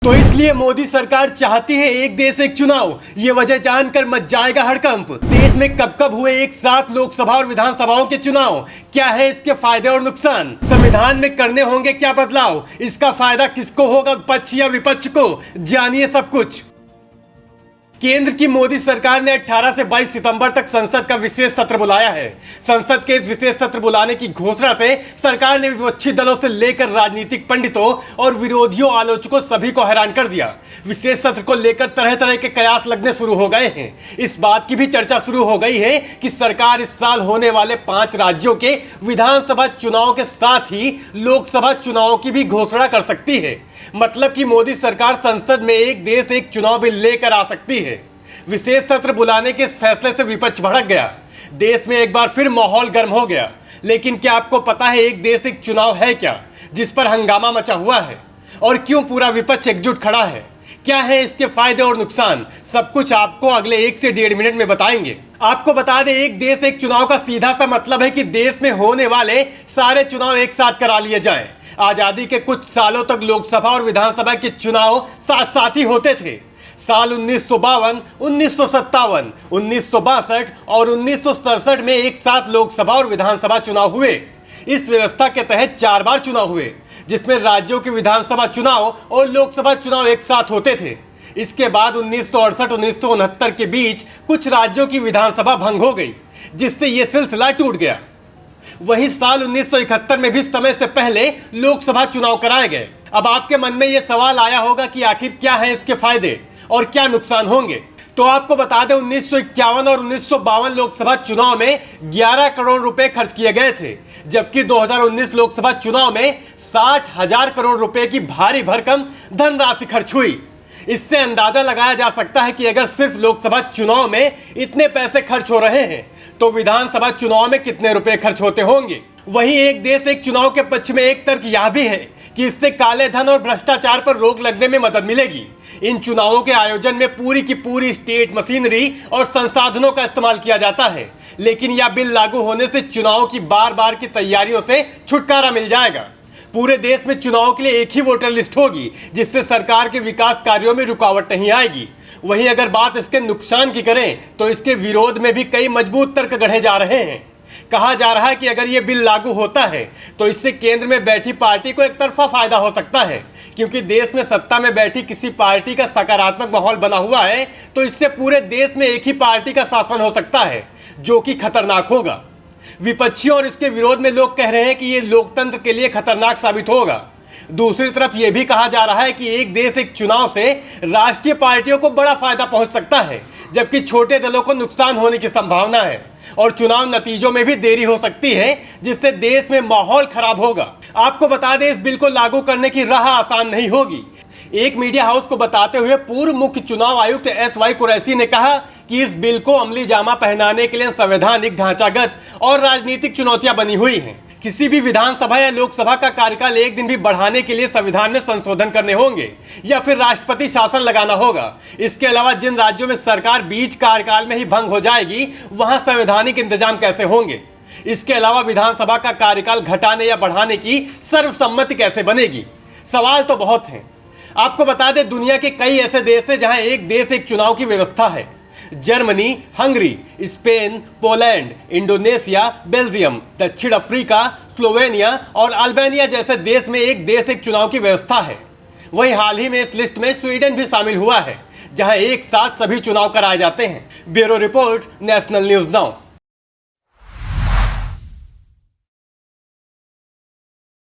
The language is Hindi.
तो इसलिए मोदी सरकार चाहती है एक देश एक चुनाव। ये वजह जानकर मच जाएगा हड़कंप। देश में कब कब हुए एक साथ लोकसभा और विधानसभाओं के चुनाव, क्या है इसके फायदे और नुकसान, संविधान में करने होंगे क्या बदलाव, इसका फायदा किसको होगा, पक्ष या विपक्ष को, जानिए सब कुछ। केंद्र की मोदी सरकार ने 18 से 22 सितंबर तक संसद का विशेष सत्र बुलाया है। संसद के इस विशेष सत्र बुलाने की घोषणा से सरकार ने विपक्षी दलों से लेकर राजनीतिक पंडितों और विरोधियों, आलोचकों सभी को हैरान कर दिया। विशेष सत्र को लेकर तरह तरह के कयास लगने शुरू हो गए हैं। इस बात की भी चर्चा शुरू हो गई है कि सरकार इस साल होने वाले 5 राज्यों के विधानसभा चुनाव के साथ ही लोकसभा चुनाव की भी घोषणा कर सकती है। मतलब कि मोदी सरकार संसद में एक देश एक चुनाव भी लेकर आ सकती है। विशेष सत्र बुलाने के इस फैसले से विपक्ष भड़क गया। देश में एक बार फिर माहौल गर्म हो गया। लेकिन क्या आपको पता है एक देश एक चुनाव है क्या, जिस पर हंगामा मचा हुआ है, और क्यों पूरा विपक्ष एकजुट खड़ा है? क्या है इसके फायदे और नुकसान, सब कुछ आपको अगले 1 से 1.5 मिनट में बताएंगे। आपको बता दें, एक देश एक चुनाव का सीधा सा मतलब है कि देश में होने वाले सारे चुनाव एक साथ करा लिए जाएं। आजादी के कुछ सालों तक लोकसभा और विधानसभा के चुनाव साथ साथ ही होते थे। साल 1952, 1957, 1962 और 1967 में एक साथ लोकसभा और विधानसभा चुनाव हुए। इस व्यवस्था के तहत 4 बार चुनाव हुए, जिसमें राज्यों के विधानसभा चुनाव और लोकसभा चुनाव एक साथ होते थे। इसके बाद 1968-1969 के बीच कुछ राज्यों की विधानसभा भंग हो गई, जिससे यह सिलसिला टूट गया। वहीं साल 1971 में भी समय से पहले लोकसभा चुनाव कराए गए। अब आपके मन में यह सवाल आया होगा कि आखिर क्या है इसके फायदे और क्या नुकसान होंगे। तो आपको बता दें, 1951 और 1952 लोकसभा चुनाव में 11 करोड़ रुपए खर्च किए गए थे, जबकि 2019 लोकसभा चुनाव में 60,000 करोड़ रुपए की भारी भरकम धनराशि खर्च हुई। इससे अंदाजा लगाया जा सकता है कि अगर सिर्फ लोकसभा चुनाव में इतने पैसे खर्च हो रहे हैं तो विधानसभा चुनाव में कितने रुपए खर्च होते होंगे। वहीं एक देश एक चुनाव के पक्ष में एक तर्क यह भी है कि इससे काले धन और भ्रष्टाचार पर रोक लगने में मदद मिलेगी। इन चुनावों के आयोजन में पूरी की पूरी स्टेट मशीनरी और संसाधनों का इस्तेमाल किया जाता है, लेकिन यह बिल लागू होने से चुनाव की बार की तैयारियों से छुटकारा मिल जाएगा। पूरे देश में चुनाव के लिए एक ही वोटर लिस्ट होगी, जिससे सरकार के विकास कार्यों में रुकावट नहीं आएगी। वहीं अगर बात इसके नुकसान की करें तो इसके विरोध में भी कई मजबूत तर्क गढ़े जा रहे हैं। कहा जा रहा है कि अगर ये बिल लागू होता है तो इससे केंद्र में बैठी पार्टी को एक तरफा फायदा हो सकता है, क्योंकि देश में सत्ता में बैठी किसी पार्टी का सकारात्मक माहौल बना हुआ है तो इससे पूरे देश में एक ही पार्टी का शासन हो सकता है, जो कि खतरनाक होगा। विपक्षियों और इसके विरोध में लोग कह रहे हैं कि ये लोकतंत्र के लिए खतरनाक साबित होगा। दूसरी तरफ यह भी कहा जा रहा है कि एक देश एक चुनाव से राष्ट्रीय पार्टियों को बड़ा फायदा पहुंच सकता है, जबकि छोटे दलों को नुकसान होने की संभावना है और चुनाव नतीजों में भी देरी हो सकती है, जिससे देश में माहौल खराब होगा। आपको बता दें, इस बिल को लागू करने की राह आसान नहीं होगी। एक मीडिया हाउस को बताते हुए पूर्व मुख्य चुनाव आयुक्त SY कुरैशी ने कहा कि इस बिल को अमली जामा पहनाने के लिए संवैधानिक, ढांचागत और राजनीतिक चुनौतियां बनी हुई हैं। किसी भी विधानसभा या लोकसभा का कार्यकाल 1 दिन भी बढ़ाने के लिए संविधान में संशोधन करने होंगे या फिर राष्ट्रपति शासन लगाना होगा। इसके अलावा जिन राज्यों में सरकार बीच कार्यकाल में ही भंग हो जाएगी, वहां संवैधानिक इंतजाम कैसे होंगे। इसके अलावा विधानसभा का कार्यकाल घटाने या बढ़ाने की सर्वसम्मति कैसे बनेगी। सवाल तो बहुत हैं। आपको बता दें, दुनिया के कई ऐसे देश हैं जहां एक देश एक चुनाव की व्यवस्था है। Germany, Hungary, Spain, Poland, Indonesia, Belgium, दक्षिण अफ्रीका, स्लोवेनिया और अल्बानिया जैसे देश में एक देश एक चुनाव की व्यवस्था है। वहीं हाल ही में इस लिस्ट में स्वीडन भी शामिल हुआ है, जहां एक साथ सभी चुनाव कराए जाते हैं। Bureau report, national news now.